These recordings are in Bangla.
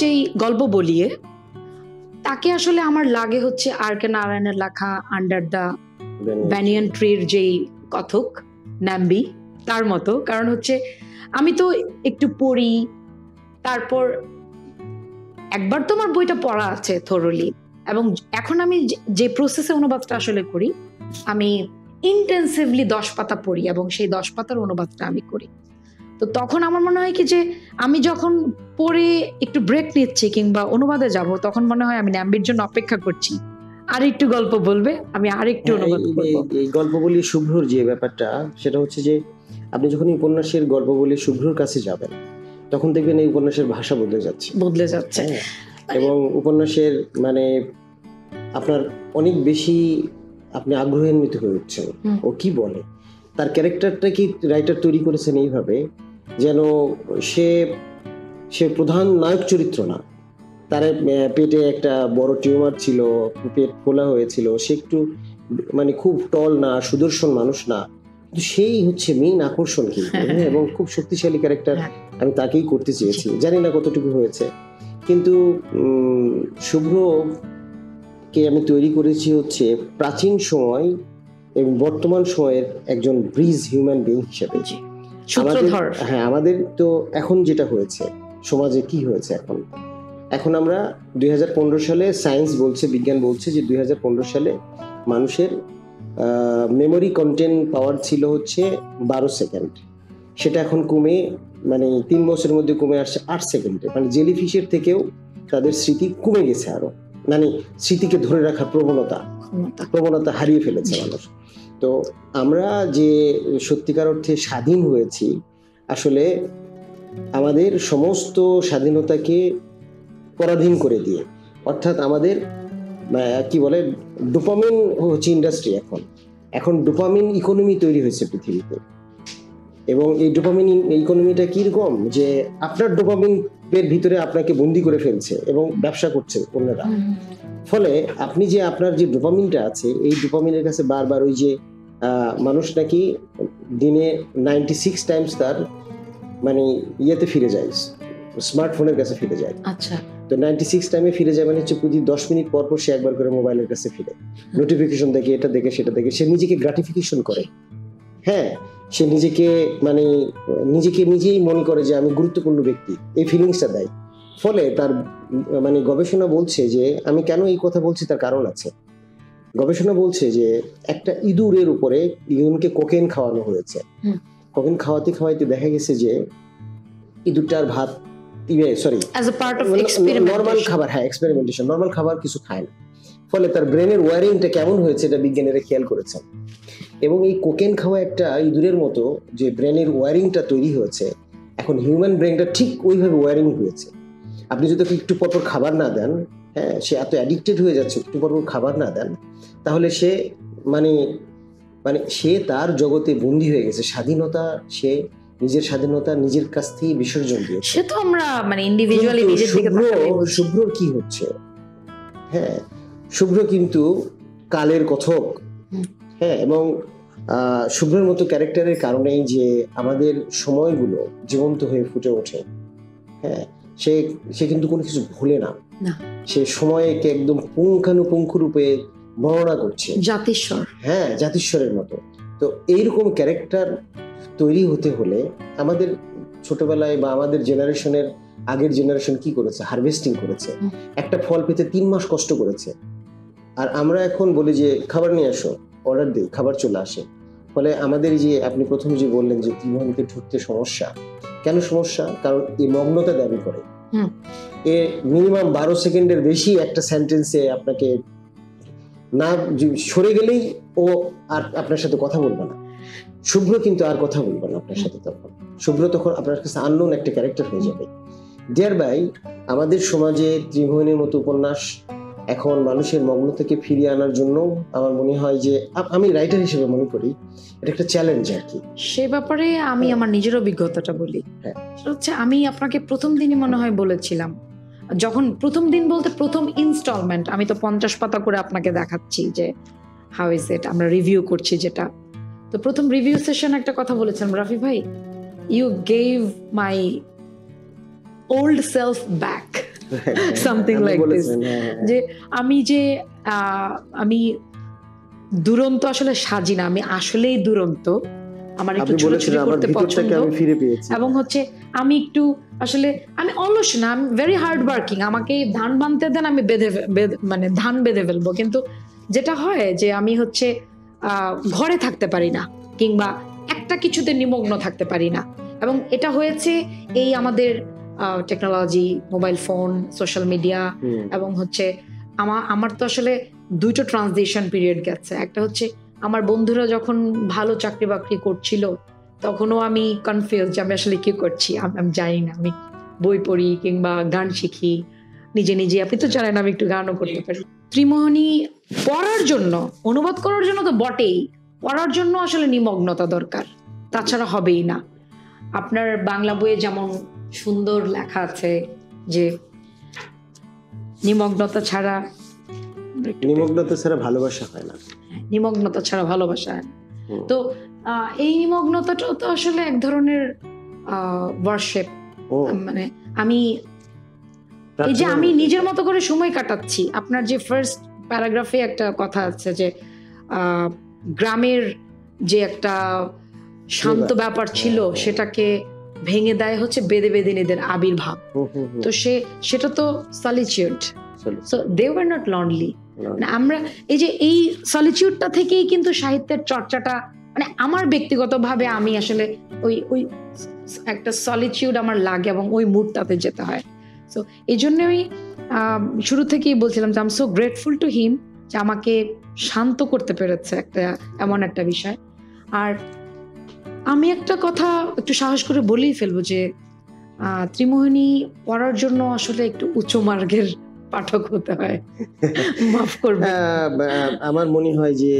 যেই গল্প বলিয়ে তাকে আসলে আমার লাগে হচ্ছে আর কে নারায়ণের লেখা আন্ডার দ্য ব্যানিয়ান ট্রির যেই কথক ন্যাম্বি তার মতো। কারণ হচ্ছে আমি তো একটু পড়ি, তারপর একবার তো আমার বইটা পড়া আছে থরলি, এবং এখন আমি যে প্রসেসে অনুবাদটা আসলে করি, আমি ইন্টেন্সিভলি 10 পাতা পড়ি এবং সেই 10 পাতার অনুবাদটা আমি করি। তো তখন আমার মনে হয় কি যে আমি যখন পড়ে একটু ব্রেক নিচ্ছি কিংবা অনুবাদে যাব, তখন মনে হয় আমি ন্যাম্বির জন্য অপেক্ষা করছি, আর একটু গল্প বলবে, আমি আর একটু অনুবাদ করব। এই গল্প বলি শুভ্রর যে ব্যাপারটা, সেটা হচ্ছে যে আপনি যখন উপন্যাসের গল্প বলি শুভ্রর কাছে যাবেন, তখন দেখবেন এই উপন্যাসের ভাষা বদলে যাচ্ছে। এবং উপন্যাসের মানে আপনার অনেক বেশি আপনি আগ্রহান্বিত হয়ে উঠছেন ও কি বলে। তার ক্যারেক্টারটা কি রাইটার তৈরি করেছেন এইভাবে যেন সে প্রধান নায়ক চরিত্র না, তার পেটে একটা বড় টিউমার ছিল, পেট ফোলা হয়েছিল, সে একটু মানে খুব টল না, সুদর্শন মানুষ না, কিন্তু সেই হচ্ছে মেইন আকর্ষণ কিন্তু। এবং খুব শক্তিশালী ক্যারেক্টার আমি তাকেই করতে চেয়েছি, জানি না কতটুকু হয়েছে, কিন্তু শুভ্রকে আমি তৈরি করেছি হচ্ছে প্রাচীন সময় এবং বর্তমান সময়ের একজন ব্রিজ হিউম্যান বিং হিসেবে। আমাদের তো এখন যেটা হয়েছে সমাজে কি হয়েছে, এখন আমরা 2015 সালে সায়েন্স বলছে, বিজ্ঞান বলছে যে 2015 সালে মানুষের মেমোরি কন্টেন্ট পাওয়ার ছিল হচ্ছে 12 সেকেন্ড, সেটা এখন কমে মানে 3 বছরের মধ্যে কমে আসছে 8 সেকেন্ডে। মানে জেলিফিশের থেকেও তাদের স্মৃতি কমে গেছে, আরো মানে স্মৃতিকে ধরে রাখার প্রবণতা হারিয়ে ফেলেছে মানুষ। তো আমরা যে সত্যিকার অর্থে স্বাধীন হয়েছি, আসলে আমাদের সমস্ত স্বাধীনতাকে পরাধীন করে দিয়ে, অর্থাৎ আমাদের কি বলে ডোপামিন হচ্ছে ইন্ডাস্ট্রি, এখন ডোপামিন ইকোনমি তৈরি হয়েছে পৃথিবীতে। এবং এই ডোপামিন ইকোনমিটা কিরকম যে আপনার ডোপামিনের ভিতরে আপনাকে বন্দি করে ফেলছে এবং ব্যবসা করছে অন্যরা। ফলে আপনি যে আপনার যে ডোপামিনটা আছে, এই ডোপামিনের কাছে বারবার ওই যে মানুষ নাকি দিনে 96 টাইমস তার মানে ইয়েতে ফিরে যায়, স্মার্টফোনের কাছে ফিরে যায়। আচ্ছা, তো 96 টাইমে ফিরে যায় মানে হচ্ছে প্রতি 10 মিনিট পর পর সে একবার করে মোবাইলের কাছে ফিরে, নোটিফিকেশন দেখে, এটা দেখে সেটা দেখে, সে নিজেকে গ্রাটিফিকেশন করে। হ্যাঁ, সে নিজেকে নিজেই মনে করে যে আমি গুরুত্বপূর্ণ ব্যক্তি, এই ফিলিংসটা দেয়। ফলে তার মানে গবেষণা বলছে যে, আমি কেন এই কথা বলছি তার কারণ আছে। গবেষণা বলছে যে একটা ইঁদুরের উপরে ইঁদুরকে কোকেন খাওয়ানো হয়েছে। কোকেন খাওয়াইতে দেখা গেছে যে ইঁদুরটার ভাত নর্মাল খাবার, এক্সপেরিমেন্টেশন, নর্মাল খাবার কিছু খায় না। ফলে তার ব্রেনের ওয়ারিংটা কেমন হয়েছে এটা বিজ্ঞানীরা খেয়াল করেছেন। এবং এই কোকেন খাওয়া একটা ইঁদুরের মতো যে ব্রেনের ওয়ারিংটা তৈরি হয়েছে, এখন হিউম্যান ব্রেনটা ঠিক ওইভাবে ওয়ারিং হয়েছে। আপনি যদি একটু পরপর খাবার না দেন, হ্যাঁ, সে এত অ্যাডিক্টেড হয়ে যাচ্ছে, একটু পরপর খাবার না দেন, তাহলে সে মানে সে তার জগতে বন্দী হয়ে গেছে। স্বাধীনতা, সে নিজের স্বাধীনতা নিজের কাছ থেকে বিসর্জন দিয়েছে। সে তো আমরা মানে ইন্ডিভিজুয়ালি নিজের দিকে তাকালে শুভ্রর কি হচ্ছে, হ্যাঁ, শুভ্র কিন্তু কালের কথক। হ্যাঁ, এবং শুভ্রের মতো ক্যারেক্টারের কারণেই যে আমাদের সময়গুলো জীবন্ত হয়ে ফুটে ওঠে। হ্যাঁ, সে কিন্তু কোনো কিছু ভুলে না, সে সময়কে একদম পুঙ্খানুপুঙ্খ রূপে বর্ণনা করছে, জাতিস্বর। হ্যাঁ, জাতিস্বরের মতো। তো এইরকম ক্যারেক্টার তৈরি হতে হলে আমাদের ছোটবেলায় বা আমাদের জেনারেশনের আগের জেনারেশন কি করেছে, হারভেস্টিং করেছে, একটা ফল পেতে 3 মাস কষ্ট করেছে। আর আমরা এখন বলি যে খাবার নিয়ে আসো, অর্ডার দিই, খাবার চলে আসে। ফলে আমাদের যে আপনি প্রথমে যে বললেন যে ত্রিভুবনকে ঢুকতে সমস্যা, কেন সমস্যা? কারণ এই মগ্নতা দাবি করে। এ মিনিমাম 12 সেকেন্ডের বেশি একটা সেন্টেন্সে আপনাকে না সরে গেলেই ও আর আপনার সাথে কথা বলবে না। শুভ্র কিন্তু আর কথা বলবে না আপনার সাথে, তখন শুভ্র তখন আপনার কাছে আননোন একটা ক্যারেক্টার হয়ে যাবে। ডিয়ার ভাই, আমাদের সমাজে ত্রিভুবনের মতো উপন্যাস এখন মানুষের মগ্ন থেকে ফিরিয়ে আনার জন্য আমার মনে হয় যে, আমি রাইটার হিসেবে মনে করি এটা একটা চ্যালেঞ্জ আর কি। সে ব্যাপারে আমি আমার নিজের অভিজ্ঞতাটা বলি। সেটা হচ্ছে, আমি আপনাকে প্রথম দিনই মনে হয় বলেছিলাম, যখন প্রথম দিন বলতে প্রথম ইনস্টলমেন্ট, আমি তো 50 পাতা করে আপনাকে দেখাচ্ছি যে হাউ ইজ ইট, আমরা রিভিউ করছি যেটা। তো প্রথম রিভিউ সেশন একটা কথা বলেছিলাম, রাফি ভাই, you gave my old self back. Something like this, যে আমি দুরন্ত আসলে সাজি না, আমি আসলেই দুরন্ত। আমার একটু ছোটাছুটি করতে পছন্দ, এবং হচ্ছে আমি একটু আসলে আমি অলস না, আমি ভেরি হার্ড ওয়ার্কিং। আমাকে ধান বানতে দেন, আমি মানে ধান বেঁধে ফেলবো। কিন্তু যেটা হয় যে আমি হচ্ছে ঘরে থাকতে পারি না, কিংবা একটা কিছুতে নিমগ্ন থাকতে পারি না। এবং এটা হয়েছে এই আমাদের technology, mobile phone, social media, এবং হচ্ছে আমার তো আসলে দুটো ট্রানজিশন পিরিয়ড গেছে। একটা হচ্ছে আমার বন্ধুরা যখন ভালো চাকরি বাকরি করছিল, তখনও আমি কনফিউজ যে আমি আসলে কি করছি, আমি জানি না। আমি বই পড়ি কিংবা গান শিখি নিজে নিজে। আপনি তো জানেন আমি একটু গানও করতে পারি। ত্রিমোহনী পড়ার জন্য, অনুবাদ করার জন্য তো বটেই, পড়ার জন্য আসলে নিমগ্নতা দরকার, তাছাড়া হবেই না। আপনার বাংলা বইয়ে যেমন সুন্দর লেখা আছে যে নিমগ্নতা ছাড়া ভালোবাসা হয় না, নিমগ্নতা ছাড়া ভালোবাসা হয় না। তো এই নিমগ্নতাটাও তো আসলে এক ধরনের ওয়ার্শিপ। মানে আমি এই যে আমি নিজের মতো করে সময় কাটাচ্ছি। আপনার যে ফার্স্ট প্যারাগ্রাফে একটা কথা আছে যে গ্রামের যে একটা শান্ত ব্যাপার ছিল, সেটাকে ভেঙে দেয় হচ্ছে বেদে-বেদিনীদের আবির্ভাব। তো সেটা তো solitude, so they were not lonely. আমরা এই যে এই সলিটিউডটা থেকেই কিন্তু সাহিত্যের চর্চাটা, মানে আমার ব্যক্তিগতভাবে আমি আসলে ওই একটা সলিটিউড আমার লাগে এবং ওই মুডটাতে যেতে হয়। সো এই জন্য আমি শুরু থেকেই বলছিলাম যে I am so grateful to him, যে আমাকে শান্ত করতে পেরেছে একটা এমন একটা বিষয়। আর আমি একটা কথা একটু সাহস করে বলেই ফেলবো যে ত্রিমোহিনী পড়ার জন্য আসলে একটু উচ্চ মার্গের পাঠক হতে হয়, মাফ করবে। আমার মনে হয় যে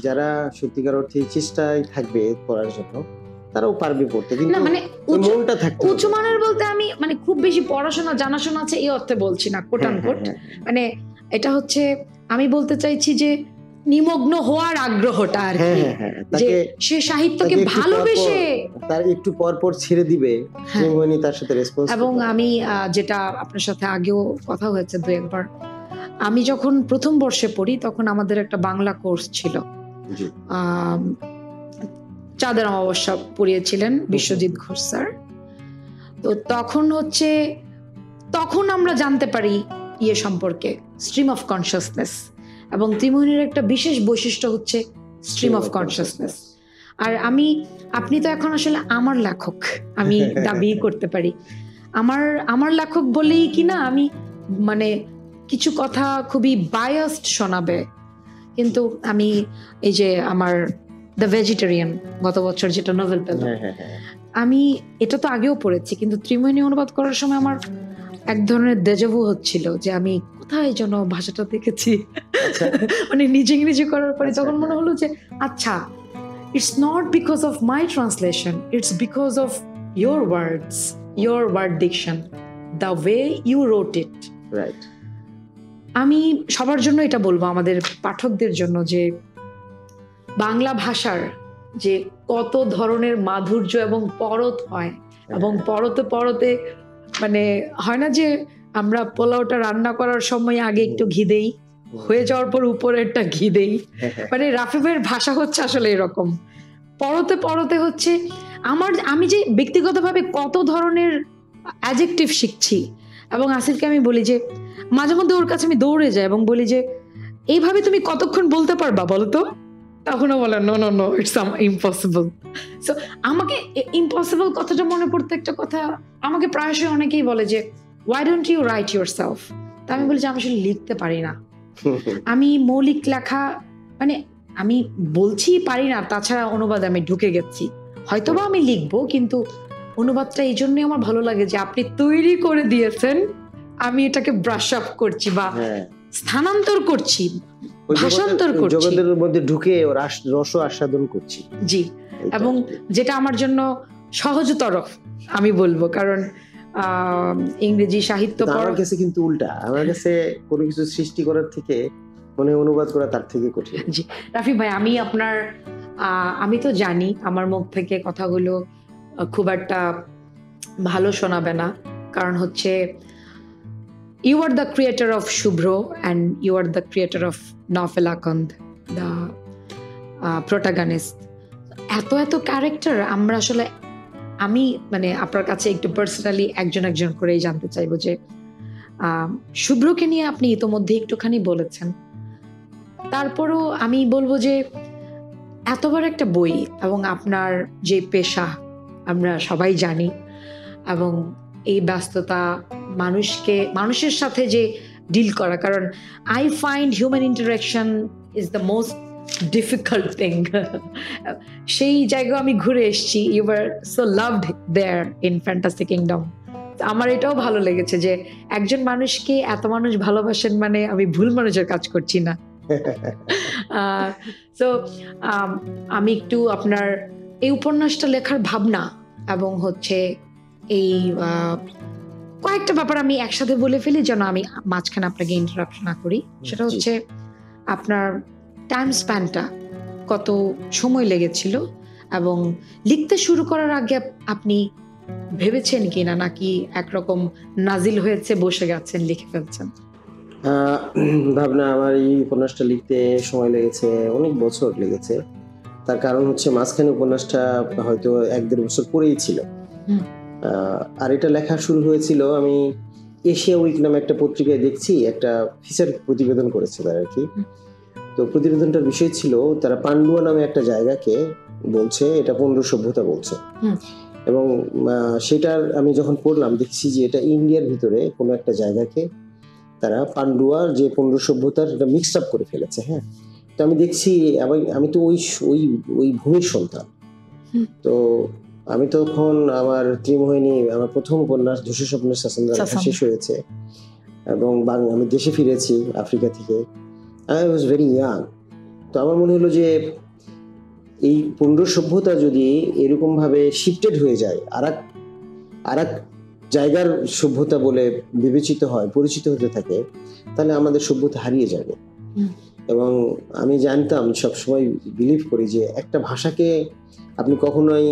যারা সত্যিকার অর্থে চেষ্টায় থাকবে পড়ার জন্য, তারাও পারবে পড়তে, কিন্তু মানে মনটা থাকতে হবে। উচ্চ মানের বলতে আমি মানে খুব বেশি পড়াশোনা জানাশোনা আছে এই অর্থে বলছি না, কোট আনকোট। মানে এটা হচ্ছে আমি বলতে চাইছি যে নিমগ্ন হওয়ার আগ্রহটা আর কি, যে সে সাহিত্যকে ভালোবেসে তার একটু পর পর ছেড়ে দিবে, তার সাথে রেসপন্স। এবং আমি যেটা আপনার সাথে আগেও কথা হয়েছে দু একবার, আমি যখন প্রথম বর্ষে পড়ি তখন আমাদের একটা বাংলা কোর্স ছিল, চাঁদের অমাবস্যা পড়িয়েছিলেন বিশ্বজিৎ ঘোষ স্যার। তো তখন আমরা জানতে পারি ইয়ে সম্পর্কে, স্ট্রিম অফ কনসিয়াসনেস, এবং ত্রিমোহিনীর একটা বিশেষ বৈশিষ্ট্য হচ্ছে স্ট্রিম অফ কনসিয়াসনেস। আর আপনি তো এখন আসলে আমার লেখক, আমি দাবি করতে পারি আমার লেখক বলেই কিনা আমি মানে কিছু কথা খুবই বায়াসড শোনাবে, কিন্তু আমি এই যে আমার দ্য ভেজিটেরিয়ান গত বছর যেটা নোবেল পেল, আমি এটা তো আগেও পড়েছি, কিন্তু ত্রিমোহিনী অনুবাদ করার সময় আমার এক ধরনের দেজাভু হচ্ছিল যে আমি কোথায় যেন ভাষাটা দেখেছি। মানে নিজে করার পরে তখন মনে হলো যে আচ্ছা, it's not because of my translation, it's because of your words, your word diction, the way you wrote it. Right. আমি সবার জন্য এটা বলবো, আমাদের পাঠকদের জন্য, যে বাংলা ভাষার যে কত ধরনের মাধুর্য এবং পরত হয়, এবং পরতে মানে হয় না যে আমরা পোলাওটা রান্না করার সময় আগে একটু ঘি দেই, হয়ে যাওয়ার পর উপরেরটা ঘি দেই, মানে রাফি ভাইয়ের ভাষা হচ্ছে আসলে এরকম, পরতে হচ্ছে আমি যে ব্যক্তিগতভাবে কত ধরনের অ্যাডজেক্টিভ শিখছি। এবং আসিফকে আমি বলি যে মাঝে মধ্যে ওর কাছে আমি দৌড়ে যাই এবং বলি যে এইভাবে তুমি কতক্ষণ বলতে পারবা বলতো, তখনও বলে নো ইটস ইম্পসিবল। সো আমাকে ইম্পসিবল কথাটা মনে পড়তে একটা কথা আমাকে প্রায়শই অনেকেই বলে যে why don't you write yourself? তা আমি বলি যে আমি আসলে লিখতে পারি না, আমি মৌলিক লেখা মানে আমি বলছি পারি না, তাছাড়া অনুবাদ আমি ঢুকে গেছি, হয়তোবা আমি লিখবো, কিন্তু অনুবাদটা এই জন্যই আমার ভালো লাগে যে আপনি তৈরি করে দিয়েছেন, আমি এটাকে ব্রাশ আপ করছি বা স্থানান্তর করছি, ভাষান্তর করছি, জগতের মধ্যে ঢুকে রস আস্বাদন করছি। জি, এবং যেটা আমার জন্য সহজতর আমি বলবো, কারণ ইংরেজি সাহিত্য আমার কাছে কিন্তু উল্টা, আমার কাছে কোনো কিছু সৃষ্টি করার থেকে মানে অনুবাদ করা তার থেকে কঠিন। জি রাফি ভাই, আমি তো জানি আমার মুখ থেকে কথাগুলো খুব একটা ভালো শোনাবে না, কারণ হচ্ছে You are the creator of Shubhro and you are the creator of Naufel Akand, the protagonist. এত ক্যারেক্টার আমরা আসলে আমি মানে আপনার কাছে একটু পার্সোনালি একজন করেই জানতে চাইবো যে শুভ্রকে নিয়ে আপনি ইতোমধ্যে একটুখানি বলেছেন, তারপরও আমি বলবো যে এতবার একটা বই এবং আপনার যে পেশা আমরা সবাই জানি, এবং এই ব্যস্ততা মানুষের সাথে যে ডিল করা, কারণ I find human interaction is the most difficult thing. সেই জায়গায় আমি ঘুরে এসেছি, you are so loved there in fantastic kingdom. আমার এটাও ভালো লেগেছে যে একজন মানুষকে এত মানুষ ভালোবাসেন, মানে আমি ভুল মানুষের কাজ করছি না। সো আমি একটু আপনার এই উপন্যাসটা লেখার ভাবনা এবং হচ্ছে এই কয়েকটা ব্যাপার আমি একসাথে বলে ফেলি যেন আমি মাঝখানে আপনাকে ইন্টারাপ্ট না করি। সেটা হচ্ছে আপনার টাইম স্প্যানটা, কত সময় লেগেছিল, এবং লিখতে শুরু করার আগে আপনি ভেবেছেন কিনা, নাকি একরকম নাজিল হয়েছে বসে গেছেন লিখে ফেলছেন? ভাবনা, আমার এই উপন্যাসটা লিখতে সময় লেগেছে, অনেক বছর লেগেছে। তার কারণ হচ্ছে মাঝখানে উপন্যাসটা হয়তো 1-1.5 বছর পরেই ছিল। আর এটা লেখা শুরু হয়েছিল, আমি এশিয়া উইক নামে একটা পত্রিকায় দেখছি একটা ফিচার প্রতিবেদন করেছে তারা আর কি। তো প্রতিবেদনটার বিষয় ছিল তারা পান্ডুয়া নামে একটা জায়গাকে বলছে এটা 15 সভ্যতা বলছে, এবং সেটার আমি যখন পড়লাম দেখছি যে এটা ইন্ডিয়ার ভিতরে কোনো একটা জায়গাকে তারা পান্ডুয়ার যে 15 সভ্যতার এটা মিক্সড আপ করে ফেলেছে। হ্যাঁ, তো আমি দেখছি, আমি তো ওই ভূমির সন্তান। তো আমি তখন আমার ত্রিমোহিনী, আমার প্রথম উপন্যাস ধূসর স্বপ্নের শাসনদার শেষ হয়েছে, এবং আমি দেশে ফিরেছি আফ্রিকা থেকে। I was very young. তো আমার মনে হলো যে এই 15 সভ্যতা যদি এরকম ভাবে শিফটেড হয়ে যায়, আর এক জায়গার সভ্যতা বলে বিবেচিত হয়, পরিচিত হতে থাকে, তাহলে আমাদের সভ্যতা হারিয়ে যাবে। এবং আমি জানতাম, সবসময় বিলিভ করি যে একটা ভাষাকে আপনি কখনোই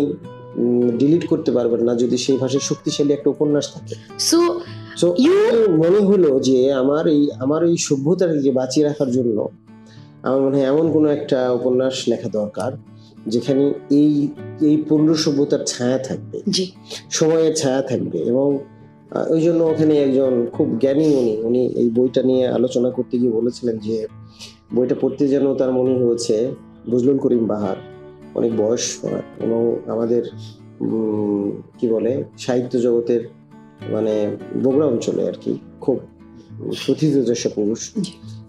ডিলিট করতে পারবেন না যদি সেই ভাষায় শক্তিশালী একটা উপন্যাস থাকে। সো মনে হলো যে আমার এই সভ্যতাকে বাঁচিয়ে রাখার জন্য আমার মনে হয় এমন কোনো একটা উপন্যাস লেখা দরকার যেখানে এই 15 সভ্যতার ছায়া থাকবে, সময়ের ছায়া থাকবে। এবং ওই জন্য ওখানে একজন খুব জ্ঞানী উনি এই বইটা নিয়ে আলোচনা করতে গিয়ে বলেছিলেন যে বইটা পড়তে যেন তার মনে হয়েছে বজলুল করিম বাহার, অনেক বয়স এবং আমাদের কি বলে সাহিত্য জগতের মানে বগুড়া অঞ্চলে আর কি খুব প্রথিতযশা পুরুষ।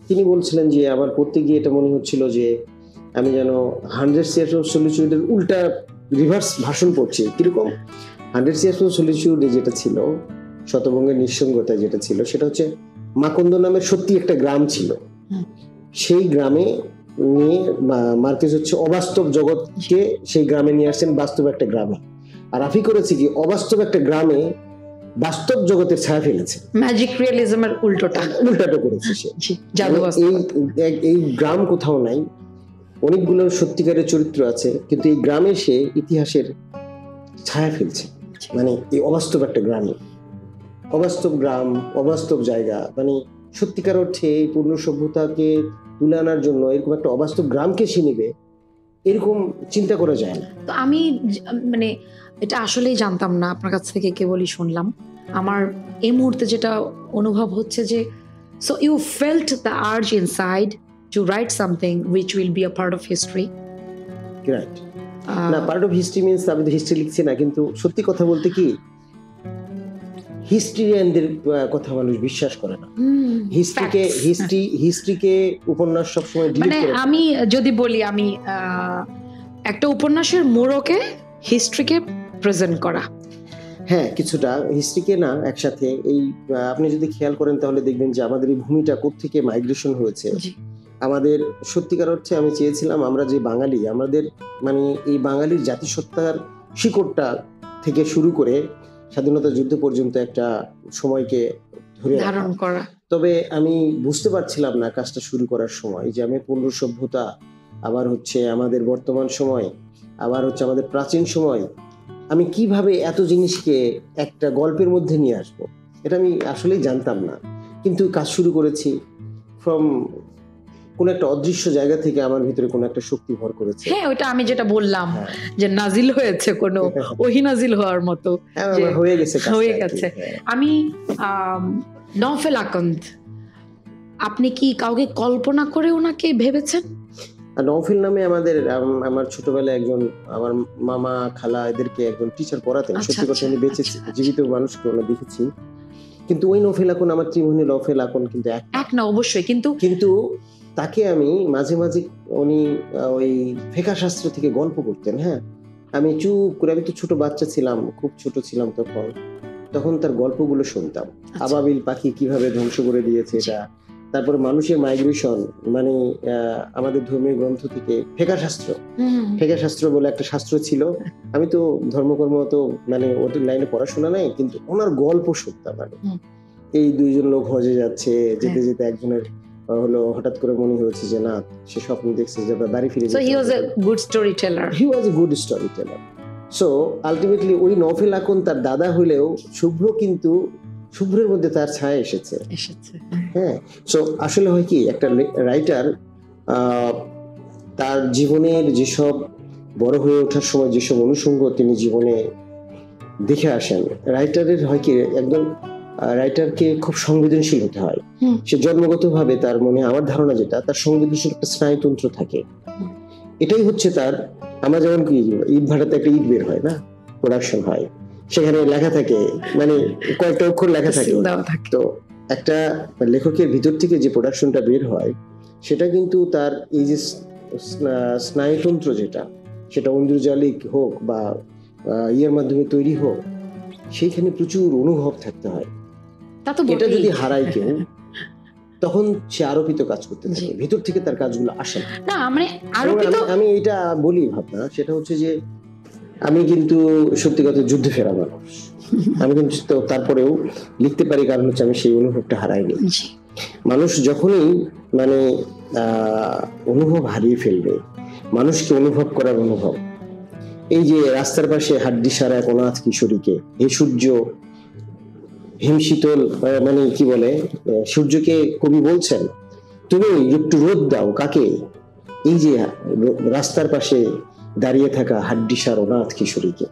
তিনি বলছিলেন যে আমার পড়তে গিয়ে এটা মনে হচ্ছিল যে আমি যেন 100 Years of Solitude এর উল্টা রিভার্স ভাষণ পড়ছি। কিরকম? 100 Years of Solitude যেটা ছিল, শতভঙ্গের নিঃসঙ্গতা যেটা ছিল, সেটা হচ্ছে মাকন্দ নামের সত্যি একটা গ্রাম ছিল। সেই গ্রামে নিয়ে মার্কেস হচ্ছে অবাস্তব জগৎকে সেই গ্রামে নিয়ে আসছেন বাস্তব একটা গ্রামে। আর আফি করেছে কি অবাস্তব একটা গ্রামে বাস্তব জগতের ছায়া ফেলেছে, ম্যাজিক রিয়েলিজমের উল্টোটা করেছে সে। এই গ্রাম কোথাও নাই, অনেকগুলো সত্যিকারের চরিত্র আছে, কিন্তু এই গ্রামে সে ইতিহাসের ছায়া ফেলছে। মানে এই অবাস্তব একটা গ্রামে, অবাস্তব গ্রাম, অবাস্তব জায়গা, মানে সত্যিকার অর্থে এই পূর্ণ সভ্যতাকে তুলে আনার জন্য এরকম একটা অবাস্তব গ্রামকে সে নেবে, এরকম চিন্তা করা যায় না। তো আমি মানে এটা আসলেই জানতাম না, আপনার কাছ থেকে কেবলই শুনলাম। আমার এই মুহূর্তে যেটা অনুভব হচ্ছে যে so you felt the urge inside to write something which will be a part of history. Right. না, part of history means আমি তো হিস্ট্রি লিখছি না, কিন্তু সত্যি কথা বলতে কি হিস্ট্রিয়ানদের কথা মানুষ বিশ্বাস করে না। হিস্ট্রিকে উপন্যাস সবসময় ডিলিট করে। মানে আমি যদি বলি, আমি একটা উপন্যাসের মোড়কে হিস্ট্রিকে প্রেজেন্ট করা। হ্যাঁ, কিছুটা হিস্ট্রিকে না একসাথে। এই আপনি যদি খেয়াল করেন তাহলে দেখবেন যে আমাদের এই ভূমিটা কোত্থেকে মাইগ্রেশন হয়েছে। আমাদের সত্যিকার অর্থে আমি চেয়েছিলাম আমরা যে বাঙালি, আমাদের মানে এই বাঙালির জাতিসত্তার শিকড়টা থেকে শুরু করে স্বাধীনতা যুদ্ধ পর্যন্ত একটা সময়কে ধরে ধারণ করা। তবে আমি বুঝতে পারছিলাম না কাজটা শুরু করার সময় যে আমি 15 সভ্যতা, আবার হচ্ছে আমাদের বর্তমান সময়, আবার হচ্ছে আমাদের প্রাচীন সময়, আমি কিভাবে এত জিনিসকে একটা গল্পের মধ্যে নিয়ে আসবো, এটা আমি আসলেই জানতাম না। কিন্তু কাজ শুরু করেছি ফ্রম কোন একটা অদৃশ্য জায়গা থেকে আমার ভিতরে কোন একটা শক্তি ভর করেছে। হ্যাঁ, ওটা আমি যেটা বললাম যে নাজিল হয়েছে, কোনো ওহি নাজিল হওয়ার মতো হয়ে গেছে। আমি নওফেল আকন্দ, আপনি কি কাউকে কল্পনা করে ওনাকে ভেবেছেন? নওফেল নামে আমার ছোটবেলায় একজন আমার মামা খালা এদেরকে একজন টিচার পড়াতেন। সত্যি কথা, উনি বেঁচে জীবিত মানুষকে ওনা দেখেছি, কিন্তু ওই নওফেল আকন আমার ত্রিমোহিনী নওফেল আকন কিন্তু এক না, অবশ্যই। কিন্তু তাকে আমি মাঝে মাঝে, উনি ওই ফেকা শাস্ত্র থেকে গল্প করতেন। হ্যাঁ, আমি চুপ করে, আমি তো ছোট বাচ্চা ছিলাম, খুব ছোট ছিলাম তখন তার গল্পগুলো শুনতাম। আবাবিল পাখি কিভাবে ধ্বংস করে দিয়েছে এটা, তারপরে মানুষের মাইগ্রেশন, মানে আমাদের ধর্মীয় গ্রন্থ থেকে ফেকা শাস্ত্র বলে একটা শাস্ত্র ছিল। আমি তো ধর্মকর্ম তো মানে ওদের লাইনে পড়াশোনা নাই, কিন্তু ওনার গল্প শুনতাম আমি। এই দুইজন লোক হজে যাচ্ছে, যেতে যেতে একজনের হলো হঠাৎ করে মনে হয়েছে যে না, সে স্বপ্ন দেখছে যে বাড়ি ফিরে যেতে। So he was a good storyteller. He was a good storyteller. So ultimately ওই নওফেল আকন তার দাদা হলেও শুভ্র, কিন্তু শুভ্রের মধ্যে তার ছায়া এসেছে। হ্যাঁ, সো আসলে হয় কি, একটা রাইটার তার জীবনের যেসব বড় হয়ে ওঠার সময় যেসব অনুষঙ্গ তিনি জীবনে দেখে আসেন, রাইটারের হয় কি, একদম রাইটারকে খুব সংবেদনশীল হতে হয়। সে জন্মগতভাবে তার মনে, আমার ধারণা যেটা, তার সংবেদনশীল একটা স্নায়ুতন্ত্র থাকে। এটাই হচ্ছে তার, আমরা যেমন কি ইট ভাটাতে একটা ইট বের হয় না, প্রোডাকশন হয়, সেখানে লেখা থাকে, মানে কয়েকটা অক্ষর লেখা থাকে। তো একটা লেখকের ভিতর থেকে যে প্রোডাকশনটা বের হয়, সেটা কিন্তু তার এই যে স্নায়ুতন্ত্র যেটা, সেটা ইন্দ্রজালিক হোক বা ইয়ের মাধ্যমে তৈরি হোক, সেইখানে প্রচুর অনুভব থাকতে হয়। এটা যদি হারায় কেউ, তখন সে আরোপিত কাজ করতে থাকে, ভিতর থেকে তার কাজগুলো আসে না। মানে আমি এটা বলি ভাবনা, সেটা হচ্ছে যে আমি কিন্তু সত্যি কথা যুদ্ধে ফেরা মানুষ, আমি কিন্তু তারপরেও লিখতে পারি, কারণ হচ্ছে আমি সেই অনুভবটা হারাইনি। মানুষ যখনই মানে অনুভব হারিয়ে ফেলবে, মানুষকে অনুভব করার অনুভব, এই যে রাস্তার পাশে হাড্ডি সারা এক অনাথ কিশোরীকে, এই সূর্য হিমশীতল, মানে কি বলে, সূর্যকে কবি বলছেন তুমি একটু রোদ দাও কাকে, এই যে রাস্তার পাশে দাঁড়িয়ে থাকা হাড্ডিসার অনাথ কিশোরীকে,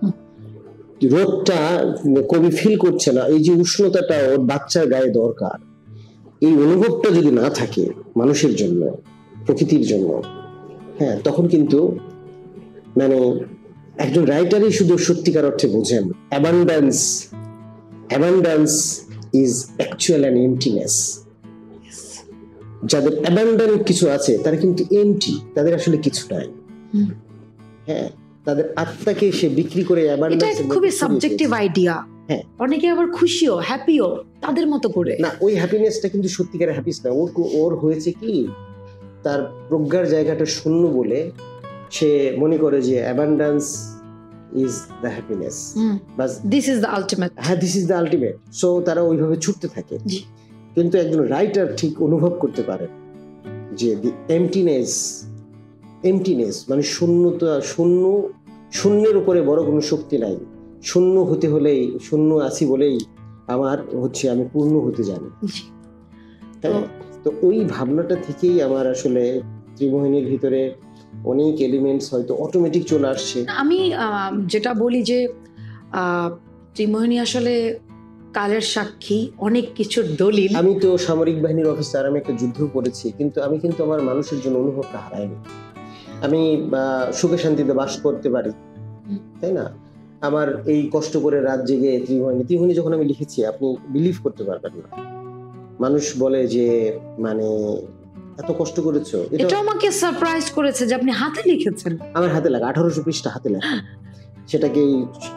রোদটা কবি ফিল করছে না, এই যে উষ্ণতাটা ওর বাচ্চার গায়ে দরকার, এই অনুভবটা যদি না থাকে মানুষের জন্য, প্রকৃতির জন্য, হ্যাঁ, তখন কিন্তু মানে একজন রাইটারই শুধু সত্যিকার অর্থে বোঝেন অ্যাবান্ড্যান্স ইজ অ্যাকচুয়াল অ্যান এমটিনেস। যাদের অ্যাবান্ড্যান্ট কিছু আছে, তারা কিন্তু এমটি, তাদের আসলে কিছু নাই। হ্যাঁ, তাদের আত্মাকে সে বিক্রি করে অ্যাবান্ড্যান্স। এটা খুবই সাবজেক্টিভ আইডিয়া। হ্যাঁ, অনেকে আবার খুশিও, হ্যাপিও তাদের মতো করে। না, ওই হ্যাপিনেসটা কিন্তু সত্যিকারের হ্যাপিনেস না। ওর হয়েছে কি, তার প্রজ্ঞার জায়গাটা শূন্য বলে সে মনে করে যে অ্যাবান্ড্যান্স is the happiness, but this is the ultimate. হ্যাঁ, this is the ultimate. So তারা ওইভাবে ছুটতে থাকে। কিন্তু একজন রাইটার ঠিক অনুভব করতে পারে যে the emptiness মানে শূন্যতা, শূন্যের উপরে বড় কোনো শক্তি নাই। শূন্য হতে হলেই, শূন্য আছি বলেই আমার হচ্ছে আমি পূর্ণ হতে জানি। তো ওই ভাবনাটা থেকেই আমার আসলে ত্রিমোহিনীর ভিতরে অনেক এলিমেন্টস হয়তো অটোমেটিক চলে আসছে। আমি যেটা বলি যে ত্রিমোহিনী আসলে কালের সাক্ষী, অনেক কিছুর দলিল। আমি তো সামরিক বাহিনীর অফিসার, আমি একটা যুদ্ধ করেছি, কিন্তু আমি কিন্তু আমার মানুষের জন্য অনুভবটা হারাইনি। আমি সুখে শান্তিতে বাস করতে পারি, তাই না? আমার এই কষ্ট করে রাত জেগে ত্রিমোহিনী যখন আমি লিখেছি, আপনি বিলিভ করতে পারবেন না। মানুষ বলে যে মানে এত কষ্ট করেছো। এটা আমাকে সারপ্রাইজ করেছে যে আপনি হাতে লিখেছেন। আমার হাতে লেখা 1800 পৃষ্ঠা হাতে লেখা, সেটাকে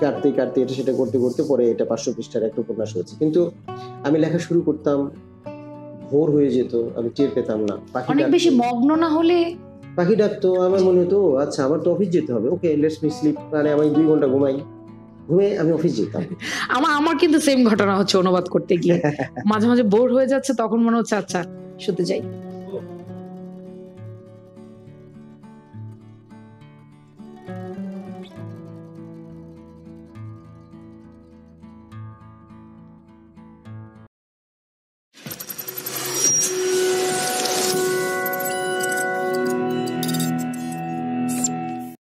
কাটতে এটা সেটা করতে করতে পরে এটা 500 পৃষ্ঠার একটা উপন্যাস হয়েছে। কিন্তু আমি লেখা শুরু করতাম, ভোর হয়ে যেত, আমি টের পেতাম না। অনেক বেশি মগ্ন না হলে পাখি ডাকতো, আমার মনে হতো আচ্ছা আমার তো অফিস যেতে হবে, ওকে লেটস মি স্লিপ, মানে আমি 2 ঘন্টা ঘুমে আমি অফিস যেতাম। আমার কিন্তু সেম ঘটনা হচ্ছে অনুবাদ করতে গিয়ে, মাঝে মাঝে বোর হয়ে যাচ্ছে, তখন মনে হচ্ছে আচ্ছা শুতে যাই।